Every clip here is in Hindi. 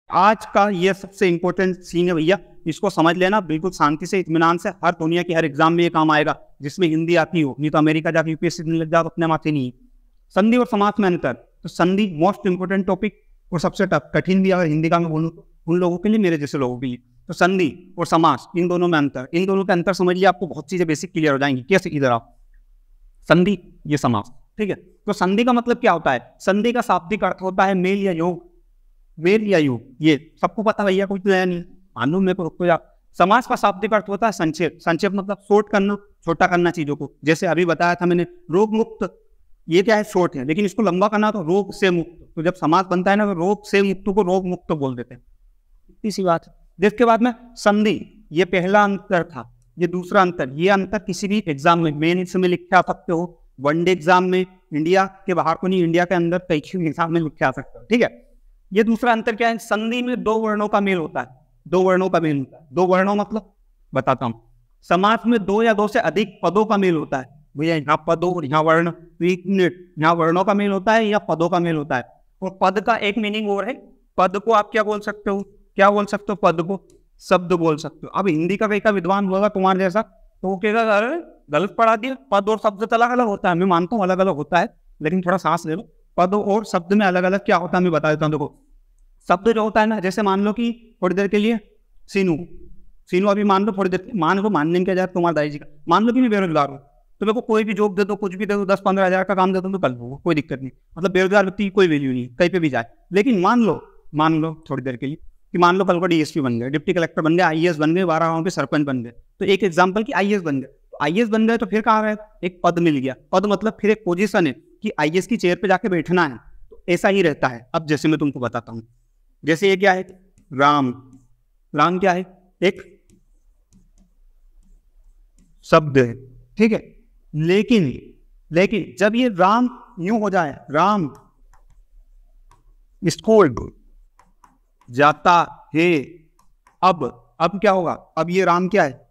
आज का ये सबसे इंपॉर्टेंट सीन है भैया, इसको समझ लेना बिल्कुल शांति से, इत्मीनान से। हर दुनिया की हर एग्जाम में ये काम आएगा जिसमें हिंदी आती हो, नहीं तो अमेरिका जाकर यूपीएससी लग जाओ अपने माथे नहीं। संधि और समास में अंतर, तो संधि मोस्ट इंपोर्टेंट टॉपिक और सबसे कठिन भी अगर हिंदी का मैं बोलूँ तो उन लोगों के लिए, मेरे जैसे लोगों के लिए। तो संधि और समास, इन दोनों में अंतर, इन दोनों के अंतर समझिए, आपको बहुत चीजें बेसिक क्लियर हो जाएंगी। कैसे? इधर आप संधि, ये समास, ठीक है। तो संधि का मतलब क्या होता है? संधि का शाब्दिक अर्थ होता है मेल या योग, मेल या योग, ये सबको पता भैया, कुछ नया नहीं। मालूम मेरे को। समास का शाब्दिक अर्थ होता है संक्षेप, संक्षेप मतलब शॉर्ट करना, छोटा करना चीजों को। जैसे अभी बताया था मैंने, रोग मुक्त, ये क्या है? शॉर्ट है, लेकिन इसको लंबा करना तो रोग से मुक्त। तो जब समास बनता है ना, तो रोग से मुक्त को रोग मुक्त बोल देते हैं, इतनी सी बात है। जिसके बाद में संधि, ये पहला अंतर था। ये दूसरा अंतर, ये अंतर किसी भी एग्जाम में मेंस में लिख के आ सकते हो, वनडे एग्जाम में, इंडिया के बाहर को नहीं, इंडिया के अंदर कई एग्जाम में लिख के आ सकते हो, ठीक है। ये दूसरा अंतर क्या है? संधि में दो वर्णों का मेल होता है, दो वर्णों का मेल होता है। दो वर्णों मतलब बताता हूँ। समास में दो या दो से अधिक पदों का मेल होता है भैया, यहाँ पदों और यहाँ वर्ण, यहाँ वर्णों का मेल होता है या पदों का मेल होता है। और पद का एक मीनिंग और है, पद को आप क्या बोल सकते हो? क्या बोल सकते हो? पद को शब्द बोल सकते हो। अब हिंदी का कई का विद्वान होगा तुम्हारे जैसा, तो वो कहेगा अरे गलत पढ़ा दिया, पद और शब्द अलग अलग होता है। मैं मानता हूँ अलग अलग होता है, लेकिन थोड़ा सांस ले लो। पद और शब्द में अलग अलग क्या होता है मैं बता देता हूँ। देखो, शब्द जो होता है ना, जैसे मान लो कि थोड़ी देर के लिए सीनू, सीनू अभी मान लो थोड़ी देर, मान लो मानने के जाए तुम्हारे दाई जी का, मान लो कि मैं बेरोजगार हूँ, तो मेरे को कोई भी जॉब दे दो, कुछ भी दे दो, 10-15 हज़ार का काम दे दो तो कर लूँगा, कोई दिक्कत नहीं। मतलब बेरोजगार व्यक्ति की कोई वैल्यू नहीं, कहीं पे भी जाए। लेकिन मान लो थोड़ी देर के लिए कि मान लो कल को डीएसपी बन गए, डिप्टी कलेक्टर बन गए, आईएएस बन गए, 12 गाँव के सरपंच बन गए। तो एक एग्जाम्पल कि आईएएस बन गए, तो आईएएस बन गए तो फिर कहाँ रहे? एक पद मिल गया। पद मतलब फिर एक पोजीशन है कि आईएएस की चेयर पे जाके बैठना है। तो ऐसा ही रहता है। अब जैसे मैं तुमको बताता हूँ, जैसे ये क्या है? राम, राम क्या है? एक शब्द है, ठीक है। लेकिन जब ये राम यूं हो जाए, राम स्कूल जाता है, अब क्या होगा? अब ये राम क्या है?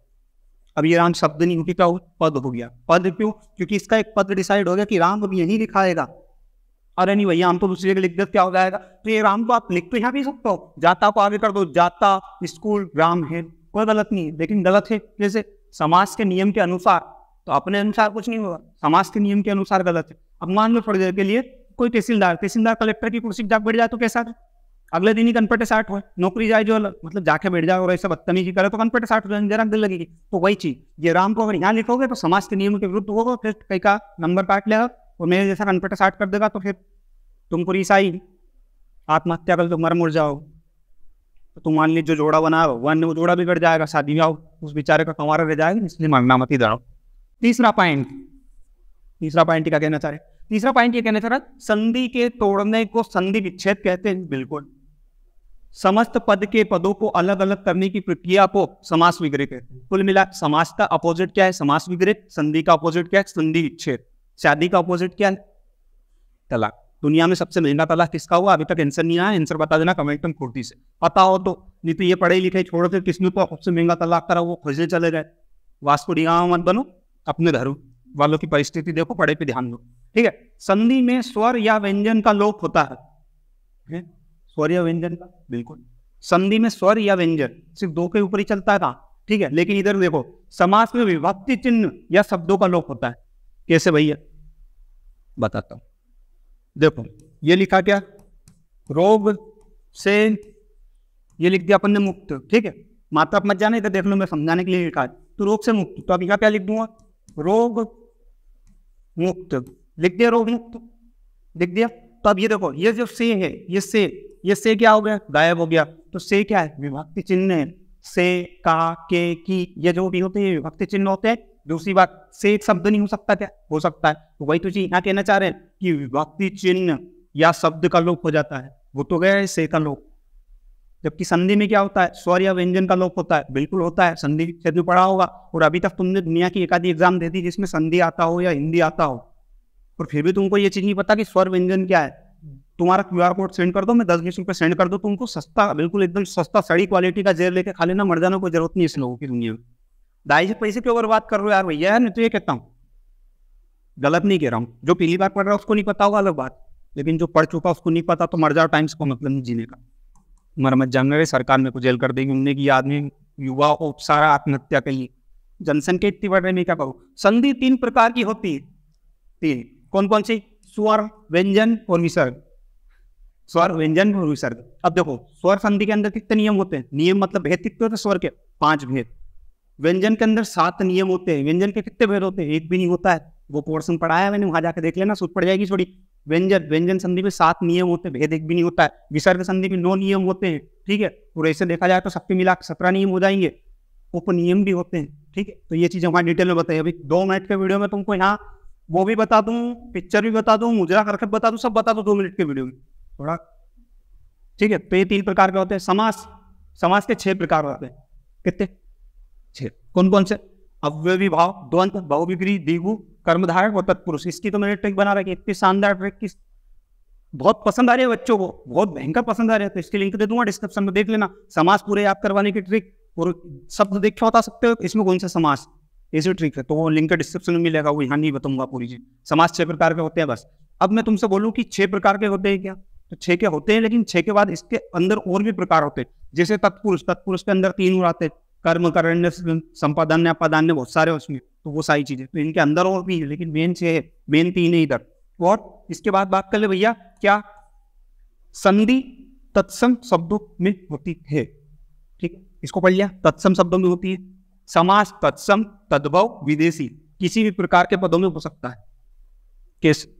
अब ये राम शब्द नहीं होगी, क्या हो? पद हो गया। पद क्यों? क्योंकि इसका एक पद डिसाइड हो गया कि राम अब यहीं लिखाएगा। अरे नहीं भैया, हम तो दूसरी जगह लिख दे, क्या हो जाएगा? तो ये राम को आप लिख तो यहाँ भी सकते हो, जाता को आगे कर दो, जाता स्कूल राम है, कोई गलत नहीं है। लेकिन गलत है जैसे समाज के नियम के अनुसार, तो अपने अनुसार कुछ नहीं होगा, समाज के नियम के अनुसार गलत है। अब मान लो थोड़ी देर के लिए कोई तहसीलदार कलेक्टर की कुर्सी जाकर बैठ जाए तो कैसा है? अगले दिन ही कनपटे साठ हो, नौकरी जाए जो, मतलब जाके बैठ जाए और ऐसा बदतमीजी करे तो कनपटे साठ हो, जरा दिल लगेगी। तो वही चीज, ये राम को अगर यहाँ लिखोगे तो समाज के नियम के विरुद्ध होगा, फिर कई का नंबर काट लेगा और मेरे जैसा कनपटे साठ कर देगा, तो फिर तुम पूरी ईसाई आत्महत्या कर तो मर मुर जाओ। तो तुम मान लीजिए जो जोड़ा बना भगवान ने, वो जोड़ा बिगड़ जाएगा, शादी में आओ उस बेचारे का कंवारा रह जाएगा, इसलिए मरना मत ही दड़ो। तीसरा पॉइंट क्या कहना चाह रहे? तीसरा पॉइंट ये कहना चाह रहा, संधि के तोड़ने को संधि विच्छेद कहते हैं। बिल्कुल, समस्त पद के पदों को अलग अलग करने की प्रक्रिया को समास विग्रह कहते हैं। कुल मिला समास का अपोजिट क्या है? समास विग्रह। संधि का अपोजिट क्या है? संधि विच्छेद। शादी का अपोजिट क्या है? तलाक। दुनिया में सबसे महंगा तलाक किसका हुआ? अभी तक आंसर नहीं आया, आंसर बता देना कमेंट में फुर्ती से, पता हो तो। नहीं तो ये पढ़े लिखे छोड़ो, फिर किसने तो सबसे महंगा तलाक करा वो खोजने चले गए। वास्को डी गामा मत बनो, अपने धर्म वालों की परिस्थिति देखो, पढ़े पे ध्यान दो, ठीक है। संधि में स्वर या व्यंजन का लोप होता है। स्वर या व्यंजन का, बिल्कुल। संधि में स्वर या व्यंजन सिर्फ दो के ऊपर ही चलता था, ठीक है। लेकिन इधर देखो, समास में विभक्ति चिन्ह या शब्दों का लोप होता है। कैसे भैया? बताता हूं। देखो ये लिखा क्या? रोग से, ये लिख दिया अपन ने मुक्त, ठीक है। मात्रा मत जाने, इधर देख लो, मैं समझाने के लिए लिखा है। तो रोग से मुक्त, तो अब यहाँ क्या लिख दूंगा? रोग मुक्त लिख दिया, रोग मुक्त लिख दिया। तो अब ये देखो, ये जो से है, ये से क्या हो गया? गायब हो गया। तो से क्या है? विभक्ति चिन्ह है। से, का, के, की, ये जो भी होते हैं विभक्ति चिन्ह होते हैं। दूसरी बात, से एक शब्द नहीं हो सकता क्या? हो सकता है। तो वही तो यहाँ कहना चाह रहे हैं कि विभक्ति चिन्ह या शब्द का लोप हो जाता है, वो तो गया है से का लोप। जबकि संधि में क्या होता है? स्वर या व्यंजन का लोप होता है। बिल्कुल होता है, संधि क्षेत्र में पढ़ा होगा। और अभी तक तुमने दुनिया की एक आधी एग्जाम दे दी जिसमें संधि आता हो या हिंदी आता हो, और फिर भी तुमको ये चीज नहीं पता कि स्वर व्यंजन क्या है। तुम्हारा क्यूआर कोड सेंड कर दो, मैं 10-20 रुपये सेंड कर दो, तुमको सस्ता, बिल्कुल एकदम सस्ता सड़ी क्वालिटी का जेल लेके खा लेना, मर जाना, कोई जरूरत नहीं इस लोगों की दुनिया में। दाई से पैसे क्यों बर्बाद कर रहे हो यार भैया? मैं तो ये कहता हूँ, गलत नहीं कह रहा हूँ। जो पहली बार पढ़ रहा है उसको नहीं पता होगा अलग बात, लेकिन जो पढ़ चुका उसको नहीं पता तो मर जाओ, टाइम्स को मतलब नहीं जीने का। मरम्मत जान रहे, सरकार में को जेल कर देगी, उनने की आदमी युवा को सारा आत्महत्या करिए, जनसंख्या इतनी बढ़ रही, मैं क्या करूँ। संधि 3 प्रकार की होती है, 3। कौन कौन सी? स्वर, व्यंजन और विसर्ग। स्वर, व्यंजन और विसर्ग। अब देखो स्वर संधि के अंदर कितने नियम होते हैं? नियम मतलब भेद कितने होते हैं स्वर के? 5 भेद। व्यंजन के अंदर 7 नियम होते हैं। व्यंजन के कितने भेद होते हैं? 1 भी नहीं होता है। वो पोर्शन पढ़ाया है मैंने, वहां जाकर देख लेना, सूट पड़ जाएगी थोड़ी। व्यंजन संधि में 7 नियम होते हैं, भेद 1 भी नहीं होता है। विसर्ग संधि में 9 नियम होते हैं, ठीक है। और ऐसे देखा जाए तो सबके मिला 17 नियम हो जाएंगे। उपनियम भी होते हैं, ठीक है। तो ये चीजें हमारे डिटेल में बताइए। अभी 2 मिनट के वीडियो में तुमको यहाँ वो भी बता दूं, पिक्चर भी बता दूं, मुद्रा करके बता दूं, सब बता दूं 2 मिनट के वीडियो में थोड़ा, ठीक है। तो ये 3 प्रकार के होते हैं। समास के 6 प्रकार होते हैं। कितने? 6। कौन कौन से? अव्ययी भाव, द्वंद, बहुविग्री, द्विगु, कर्मधारक और तत्पुरुष। इसकी तो मैंने ट्रिक बना रखी, इतनी शानदार ट्रिक की, बहुत पसंद आ रही है बच्चों को, बहुत भयंकर पसंद आ रही है। तो इसकी लिंक दे दूंगा डिस्क्रिप्शन में, देख लेना। समास पूरे याद करवाने की ट्रिक, और शब्द देख के बता सकते हो इसमें कौन सा समास, ऐसी ट्रिक है। तो वो लिंक डिस्क्रिप्शन में मिलेगा, वो यहाँ नहीं बताऊंगा पूरी चीज। समास 6 प्रकार के होते हैं बस। अब मैं तुमसे बोलूँ कि 6 प्रकार के होते हैं क्या, तो 6 के होते हैं, लेकिन 6 के बाद इसके अंदर और भी प्रकार होते हैं। जैसे तत्पुरुष, तत्पुरुष के अंदर 3 और आते हैं, कर्म, करण्य, संपादन्य, अपादान्य, बहुत सारे उसमें, तो वो सारी चीजें तो इनके अंदर और भी है, लेकिन मेन 6 है, मेन 3 है इधर। और इसके बाद बात कर ले भैया, क्या संधि तत्सम शब्दों में होती है, ठीक है। इसको पढ़ लिया, तत्सम शब्दों में होती है। समास तत्सम, तद्भव, विदेशी, किसी भी प्रकार के पदों में हो सकता है। कैसे?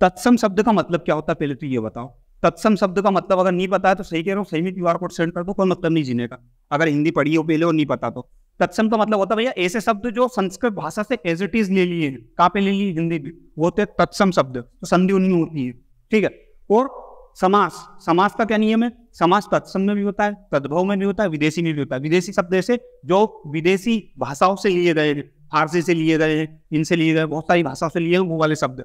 तत्सम शब्द का मतलब क्या होता है पहले तो ये बताओ। तत्सम शब्द का मतलब अगर नहीं पता है तो सही कह रहा हूँ, सही में QR कोड सेंड कर दो, कोई मतलब नहीं जीने का। अगर हिंदी पढ़ी हो पहले और नहीं पता तो तत्सम का मतलब होता है भैया ऐसे शब्द जो संस्कृत भाषा से एज इट इज ले लिए हैं। कहाँ पे ले लिए? हिंदी में। वो होते तत्सम शब्द, तो संधि उनमें होती है, ठीक है। और समास, समास का क्या नियम है? समास तत्सम में भी होता है, तद्भव में भी होता है, विदेशी में भी होता है। विदेशी शब्द ऐसे जो विदेशी भाषाओं से लिए गए हैं, फारसी से लिए गए हैं, इनसे लिए गए, बहुत सारी भाषाओं से लिए वो वाले शब्द।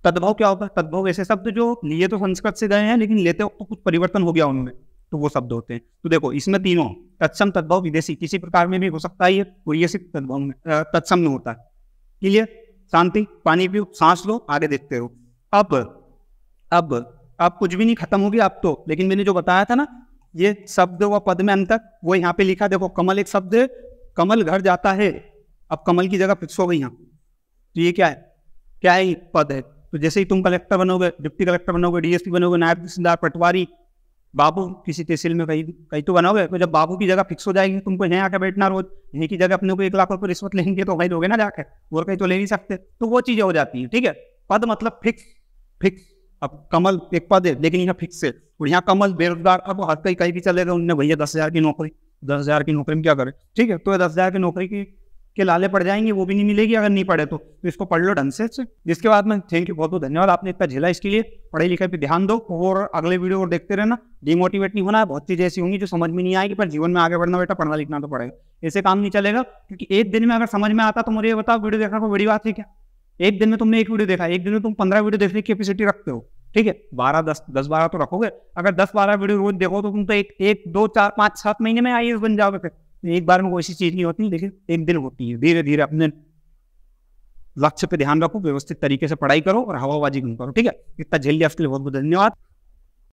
तद्भव क्या होता है? तद्भव ऐसे शब्द जो लिए तो संस्कृत से गए हैं, लेकिन लेते वक्त तो कुछ परिवर्तन हो गया उनमें, तो वो शब्द होते हैं। तो देखो इसमें तीनों, तत्सम, तद्भव, विदेशी, किसी प्रकार में भी हो सकता है ये, और ये सिर्फ तद्भव में, तत्सम में होता है। क्लियर? शांति, पानी पियो, सांस लो, आगे देखते रहो। अब कुछ भी नहीं, खत्म हो गया अब तो। लेकिन मैंने जो बताया था ना, ये शब्द व पद में अंतर, वो यहाँ पे लिखा। देखो कमल एक शब्द है, कमल घर जाता है। अब कमल की जगह फिक्स हो गई यहाँ, तो ये क्या है? क्या है? पद है। तो जैसे ही तुम कलेक्टर बनोगे, डिप्टी कलेक्टर बनोगे, DSP बनोगे, नायब तहसीलदार, पटवारी, बाबू, किसी तहसील में कहीं तो बनोगे, तो जब बाबू की जगह फिक्स हो जाएगी, तुमको यहाँ आकर बैठना रोज, यहीं की जगह अपने को 1 लाख रुपये रिश्वत लेंगे तो वहीं दोगे ना जाकर, और कहीं तो ले नहीं सकते। तो वो चीजें हो जाती है, ठीक है। पद मतलब फिक्स। अब कमल एक पद है, लेकिन यहाँ फिक्स है। और यहाँ कमल बेरोजगार, अब हर कहीं भी चलेगा, उनने भैया 10,000 की नौकरी, 10,000 की नौकरी में क्या करे, ठीक है। तो 10,000 की नौकरी के लाले पड़ जाएंगे, वो भी नहीं मिलेगी अगर नहीं पढ़े तो इसको पढ़ लो ढंग से। जिसके बाद में थैंक यू, बहुत बहुत धन्यवाद, आपने इतना झेला, इसके लिए पढ़ाई लिखाई पे ध्यान दो, और अगले वीडियो और देखते रहना। डिमोटिवेट नहीं होना है, बहुत चीजें ऐसी होंगी जो समझ में नहीं आएगी, पर जीवन में आगे बढ़ना बेटा, पढ़ना लिखना तो पड़ेगा, ऐसे काम नहीं चलेगा। क्योंकि एक दिन में अगर समझ में आता तो मुझे ये बताओ, वीडियो देखना कोई बड़ी बात है क्या? एक दिन में तुमने 1 वीडियो देखा, एक दिन में तुम 15 वीडियो देखने की कैपेसिटी रखते हो, ठीक है। 10-12 तो रखोगे। अगर 10-12 वीडियो रोज देखो तो तुम तो 1, 2, 4, 5, 7 महीने में IAS बन जाओगे। फिर एक बार में कोई सी चीज नहीं होती, लेकिन एक दिन होती है। धीरे धीरे अपने लक्ष्य पे ध्यान रखो, व्यवस्थित तरीके से पढ़ाई करो और हवाबाजी कम करो, ठीक है। इतना झेल लिया, उसके लिए बहुत बहुत धन्यवाद।